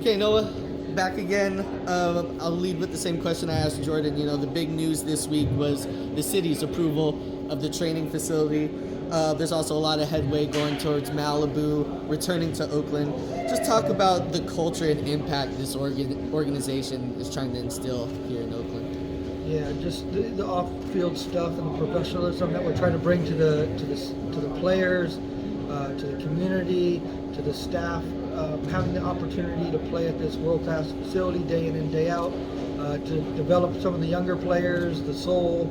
Okay, Noah, back again. I'll lead with the same question I asked Jordan. The big news this week was the city's approval of the training facility. There's also a lot of headway going towards Malibu, returning to Oakland. Just talk about the culture and impact this organization is trying to instill here in Oakland. Yeah, just the off-field stuff and the professionalism that we're trying to bring to the players, to the community, to the staff. Having the opportunity to play at this world-class facility day in and day out, to develop some of the younger players, the soul,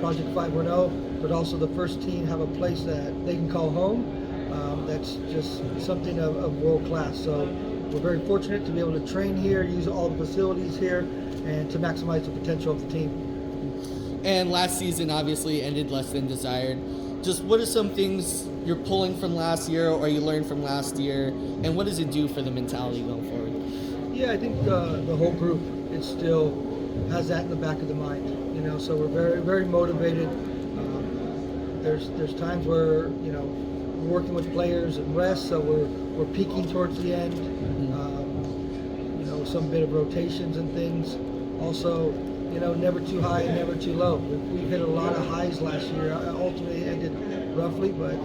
Project 5.0, but also the first team have a place that they can call home. That's just something of world class. So we're very fortunate to be able to train here, use all the facilities here, and to maximize the potential of the team. And last season obviously ended less than desired. Just what are some things you're pulling from last year or you learned from last year, and what does it do for the mentality going forward? Yeah, I think the whole group, it still has that in the back of the mind. So we're very, very motivated. There's times where we're working with players and rest, so we're peaking towards the end. Some bit of rotations and things. Also, never too high and never too low. We've hit a lot of highs last year. Ultimately ended roughly, but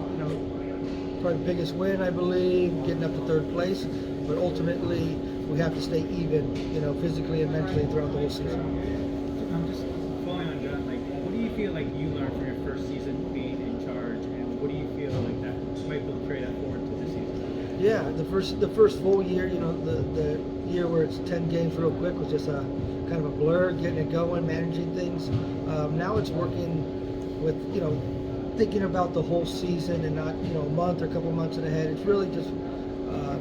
probably the biggest win, I believe, getting up to third place. But ultimately, we have to stay even, physically and mentally throughout the whole season. I'm just following on John. What do you feel like you learned from your first season being in charge, and what do you feel like that might be able to carry that forward to this season? Yeah, the first full year, the year where it's 10 games real quick was just a kind of a blur, getting it going, managing things. Now it's working with, thinking about the whole season and not, a month or a couple months ahead. It's really just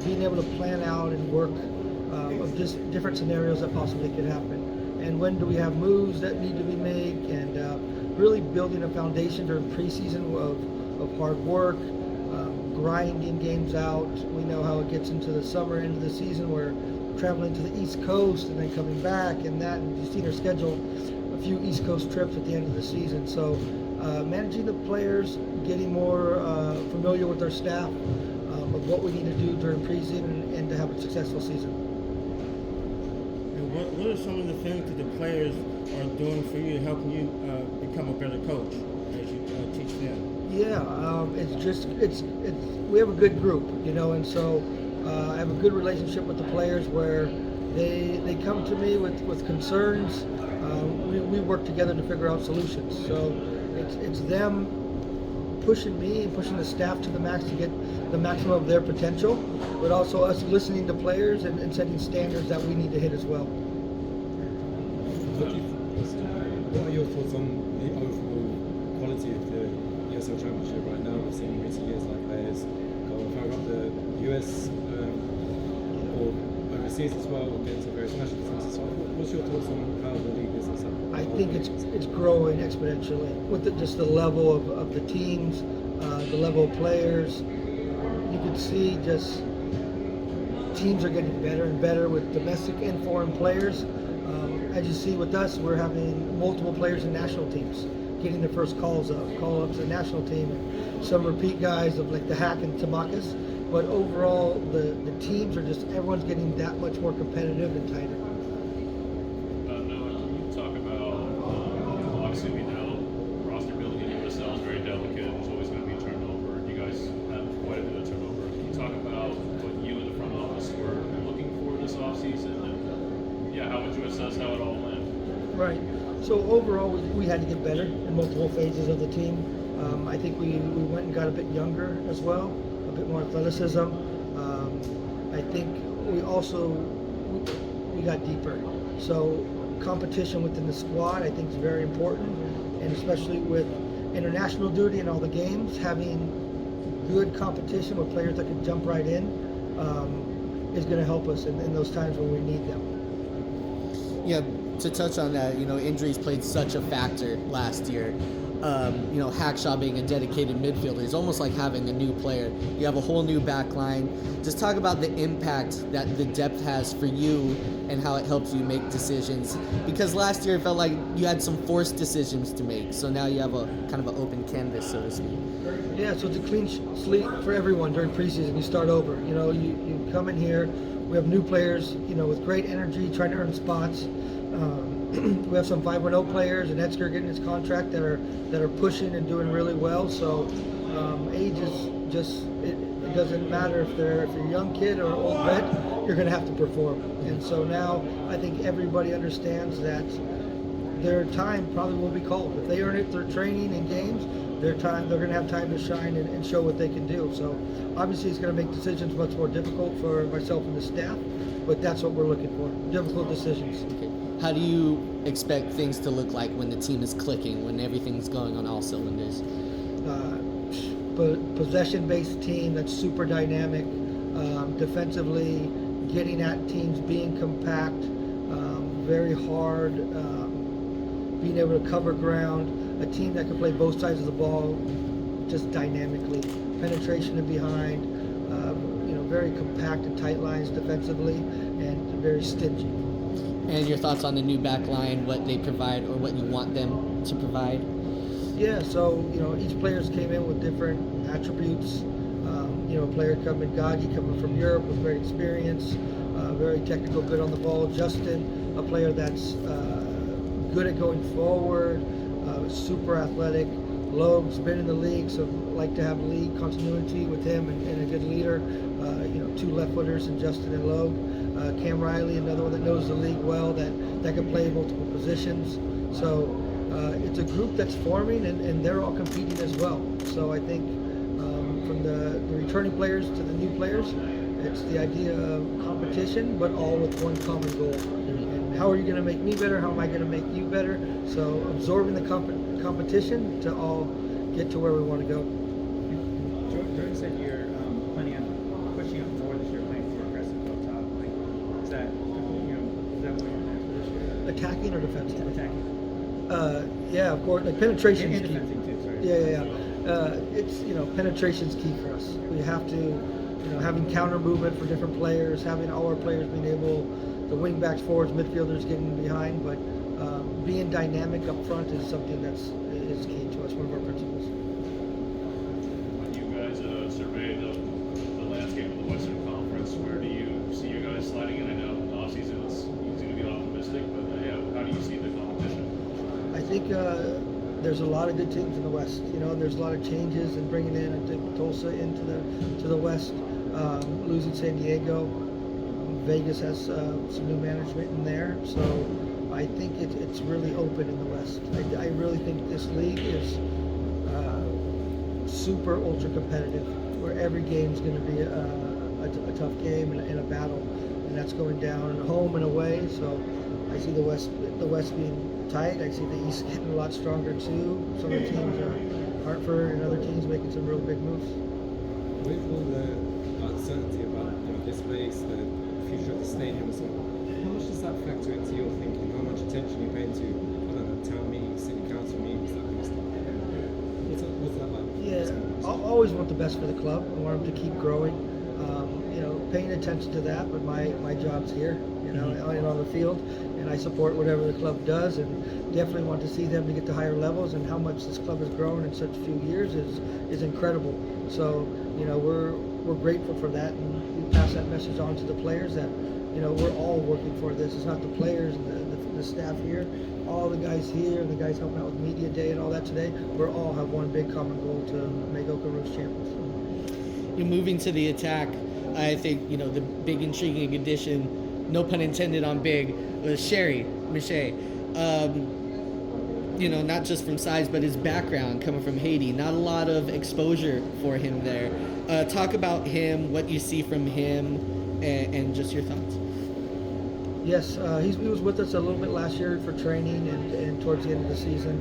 being able to plan out and work of just different scenarios that possibly could happen. And when do we have moves that need to be made, and really building a foundation during preseason of hard work, grinding games out. We know how it gets into the summer, into the season, where traveling to the East Coast and then coming back, and you've seen our schedule, a few East Coast trips at the end of the season. So managing the players, getting more familiar with our staff, of what we need to do during preseason and to have a successful season. And what are some of the things that the players are doing for you, helping you become a better coach as you teach them? Yeah, we have a good group, and so I have a good relationship with the players where they come to me with concerns. We work together to figure out solutions. So it's them pushing me and pushing the staff to the max to get the maximum of their potential, but also us listening to players and setting standards that we need to hit as well. What are your thoughts on the overall quality of the ESL Championship right now? We've seen in recent years like players go further up the US or overseas as well, or get into various national teams. So what's your thoughts on how the league is set up? I think it's growing exponentially with just the level of the teams, the level of players. You can see just teams are getting better and better with domestic and foreign players. As you see with us, we're having multiple players in national teams getting their first call-ups to the national team. Some repeat guys of like the Hack and Tabakas, but overall the teams are everyone's getting that much more competitive and tighter. Noah, can you talk about, obviously we know roster building in USL is very delicate. There's always going to be turnover. You guys have quite a bit of turnover. Can you talk about what you and the front office were looking for this offseason, and how would you assess how it all went? Right. So overall, we had to get better in multiple phases of the team. I think we went and got a bit younger as well, a bit more athleticism. I think we got deeper. So competition within the squad, I think, is very important, and especially with international duty and all the games, having good competition with players that can jump right in is going to help us in those times when we need them. Yeah, to touch on that, injuries played such a factor last year. Hackshaw being a dedicated midfielder is almost like having a new player. You have a whole new back line. Just talk about the impact that the depth has for you and how it helps you make decisions. Because last year it felt like you had some forced decisions to make, so now you have a kind of an open canvas, so to speak. Yeah, so it's a clean slate for everyone during preseason. You start over. You know, you come in here. We have new players, you know, with great energy, trying to earn spots. We have some 5-0 players, and Etzker getting his contract that are pushing and doing really well. So age is just it doesn't matter if you're a young kid or old vet, you're going to have to perform. And so now I think everybody understands that their time probably will be called. If they earn it through training and games, they're going to have time to shine and show what they can do. So obviously it's going to make decisions much more difficult for myself and the staff, but that's what we're looking for, difficult decisions. Okay. How do you expect things to look like when the team is clicking, when everything's going on all cylinders? Possession-based team that's super dynamic, defensively, getting at teams, being compact, very hard, being able to cover ground, a team that can play both sides of the ball just dynamically, penetration and behind, very compact and tight lines defensively, and very stingy. And your thoughts on the new back line, what they provide or what you want them to provide? Yeah, so each players came in with different attributes. A player Gagi coming from Europe with great experience, very technical, good on the ball. Justin, a player that's good at going forward, super athletic. Logue's been in the league, so like to have league continuity with him and a good leader. 2 left footers in Justin and Logue. Cam Riley, another one that knows the league well, that can play multiple positions. So it's a group that's forming, and they're all competing as well. So I think from the returning players to the new players, it's the idea of competition, but all with one common goal. And how are you going to make me better? How am I going to make you better? So absorbing the competition to all get to where we want to go. Jordan said you're planning on pushing up more this year, playing more aggressive up top. Like, is that what you're planning for this year? Attacking or defensive? Attacking. Yeah, of course. Like penetration And is key. defending too. Sorry. Yeah. It's penetration's key for us. We have to, having counter movement for different players, having all our players being able, the wing backs, forwards, midfielders getting behind, but being dynamic up front is something is key to us. One of our principles. When you guys surveyed the landscape of the Western Conference, where do you see you guys sliding in? I know the offseason it's easy to be optimistic, but how do you see the competition? I think there's a lot of good teams in the West. There's a lot of changes and bringing in, I think, Tulsa into the West, losing San Diego. Vegas has some new management in there, so I think it's really open in the West. I really think this league is super ultra competitive, where every game is going to be a tough game and a battle, and that's going down home and away. So I see the West being tight. I see the East getting a lot stronger too. Some of the teams are Hartford and other teams making some real big moves. With all the uncertainty about this place, the future of the stadium and so on, how much does that factor into your thinking? How much attention you pay to, town meetings, city council meetings, that kind of stuff? What's that like? Yeah, I always want the best for the club. I want them to keep growing. Paying attention to that, but my job's here, and on the field, and I support whatever the club does, and definitely want to see them to get to higher levels. And how much this club has grown in such a few years is incredible. So we're grateful for that, and we pass that message on to the players that we're all working for this. It's not the players and the staff here, all the guys here, and the guys helping out with media day and all that today. We all have one big common goal to make Oakland Roots champions. You're moving to the attack. I think the big intriguing addition, no pun intended on big, was Sherry Miche. Not just from size, but his background coming from Haiti. Not a lot of exposure for him there. Talk about him, what you see from him, and just your thoughts. Yes, he was with us a little bit last year for training and towards the end of the season.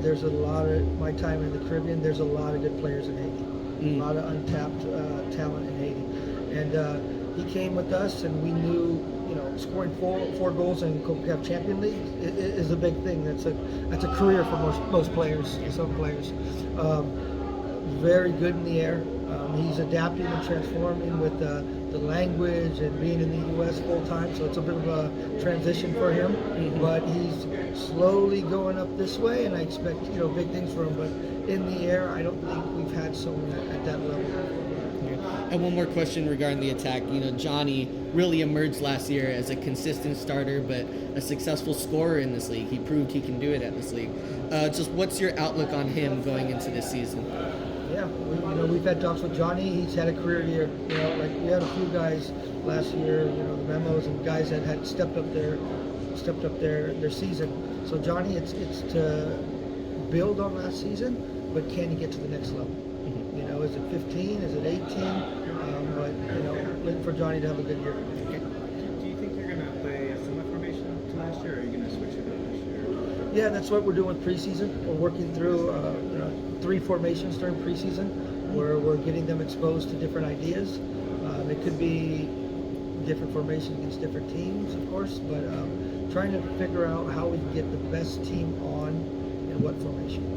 There's a lot of my time in the Caribbean. There's a lot of good players in Haiti. A lot of untapped talent in Haiti, and he came with us, and we knew, scoring four goals in CONCACAF Champion League is a big thing. That's a career for most players, some players. Very good in the air, He's adapting and transforming with the language and being in the U.S. full time, so it's a bit of a transition for him. But he's slowly going up this way, and I expect big things for him. But in the air, I don't think we've had someone at that level. And one more question regarding the attack. Johnny really emerged last year as a consistent starter, but a successful scorer in this league. He proved he can do it at this league. Just what's your outlook on him going into this season? Yeah, we've had talks with Johnny. He's had a career year. Like we had a few guys last year. The memos and guys that had stepped up their season. So Johnny, it's to build on last season, but can he get to the next level? Is it 15? Is it 18? But looking for Johnny to have a good year. Do you think you're going to play a similar formation to last year, or are you going to switch it up this year? Yeah, that's what we're doing with preseason. We're working through 3 formations during preseason, where we're getting them exposed to different ideas. It could be different formations against different teams, of course, but trying to figure out how we can get the best team on in what formation.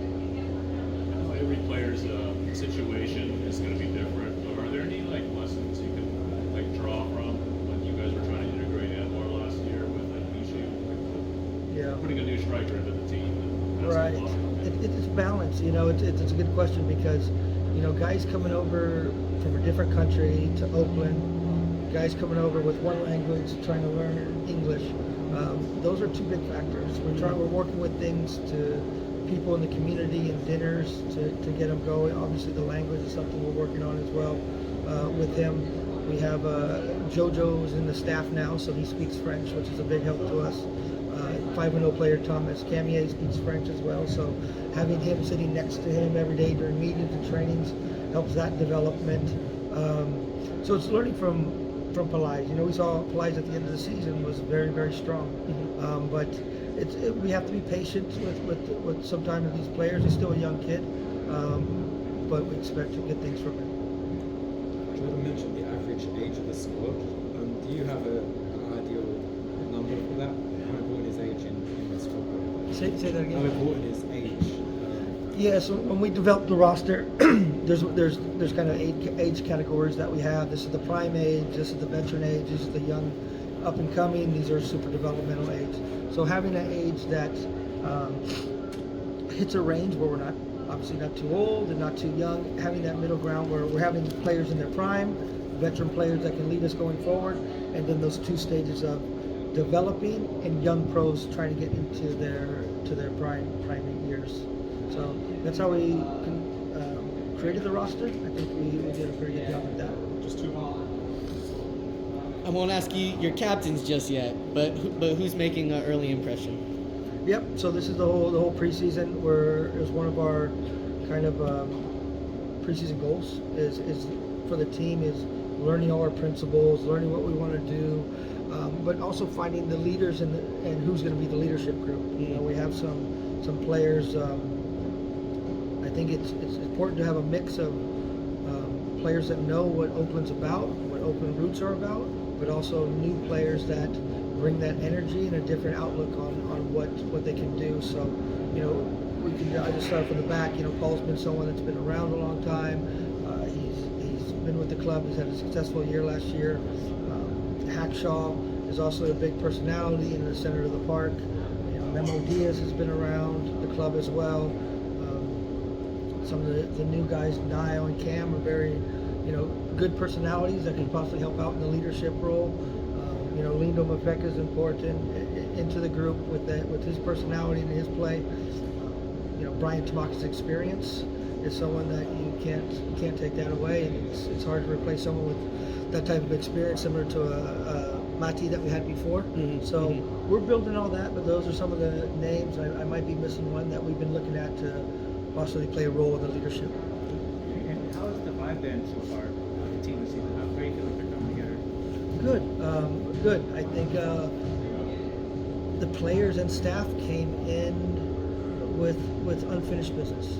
Every player's situation is going to be different. Are there any lessons you can draw from when you guys were trying to integrate Edward last year with Michu? Yeah. Putting a new striker into the team. Right. It's balance. It's a good question because guys coming over from a different country to Oakland, guys coming over with one language trying to learn English. Those are 2 big factors. We're working with things to people in the community and dinners to get them going. Obviously the language is something we're working on as well with him. We have Jojo's in the staff now, so he speaks French, which is a big help to us. 5-0 player Thomas Camier speaks French as well, so having him sitting next to him every day during meetings and trainings helps that development. So it's learning from Pelage. We saw Pelage at the end of the season was very, very strong. But we have to be patient with sometimes with these players. He's still a young kid, but we expect to get things from him. Jordan mentioned the average age of the squad. Do you have an ideal number for that? How important is age in this squad? Say that again. How important is age? Yeah, so when we developed the roster, there's kind of age categories that we have. This is the prime age, this is the veteran age, this is the young up and coming, these are super developmental age. So having an age that hits a range where we're obviously not too old and not too young, having that middle ground where we're having players in their prime, veteran players that can lead us going forward, and then those 2 stages of developing and young pros trying to get into their prime years. So that's how we created the roster. I think we did a pretty good job with that. Just 2 more. I won't ask you your captains just yet, but who's making an early impression? Yep. So this is the whole preseason. Where it was one of our kind of preseason goals is for the team is learning all our principles, learning what we want to do, but also finding the leaders and who's going to be the leadership group. We have some players. I think it's important to have a mix of players that know what Oakland's about, what Oakland Roots are about, but also new players that bring that energy and a different outlook on what they can do. So, I just start from the back. Paul's been someone that's been around a long time. He's been with the club. He's had a successful year last year. Hackshaw is also a big personality in the center of the park. Memo Diaz has been around the club as well. Some of the new guys, Niall and Cam, are very, good personalities that can possibly help out in the leadership role. Lindo Mafeka is important into the group with his personality and his play. Brian Tamaka's experience is someone that you can't take that away, and it's hard to replace someone with that type of experience, similar to a Mati that we had before. So we're building all that, but those are some of the names. I might be missing one that we've been looking at to possibly play a role in the leadership. And how has the vibe been so far with the team this season? How do you feel like they're coming together? Good. I think the players and staff came in with unfinished business,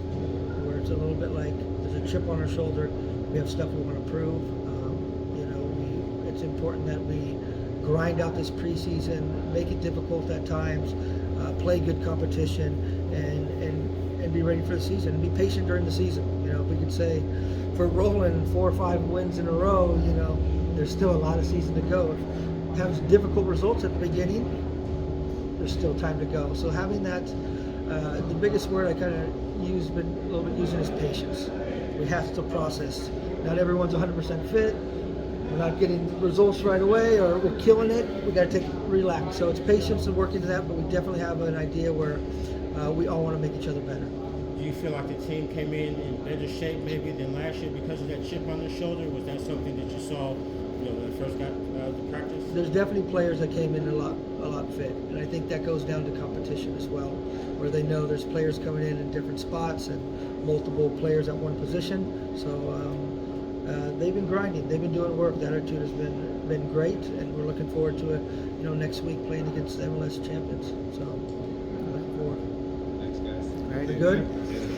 where it's a little bit like there's a chip on our shoulder. We have stuff we want to prove. It's important that we grind out this preseason, make it difficult at times, play good competition, and be ready for the season, and be patient during the season. If we could say we're rolling 4 or 5 wins in a row, you know, there's still a lot of season to go. If have difficult results at the beginning, there's still time to go. So having that, the biggest word I kind of been a little bit using is patience. We have to process. Not everyone's 100% fit. We're not getting results right away, or we're killing it. We got to relax. So it's patience and working to that, but we definitely have an idea where we all want to make each other better. Do you feel like the team came in better shape maybe than last year because of that chip on their shoulder? Was that something that you saw, when they first got to practice? There's definitely players that came in a lot fit, and I think that goes down to competition as well, where they know there's players coming in different spots and multiple players at one position. So they've been grinding, they've been doing work. The attitude has been great, and we're looking forward to it. Next week playing against MLS champions. So looking forward. Thanks, guys. All right. You good?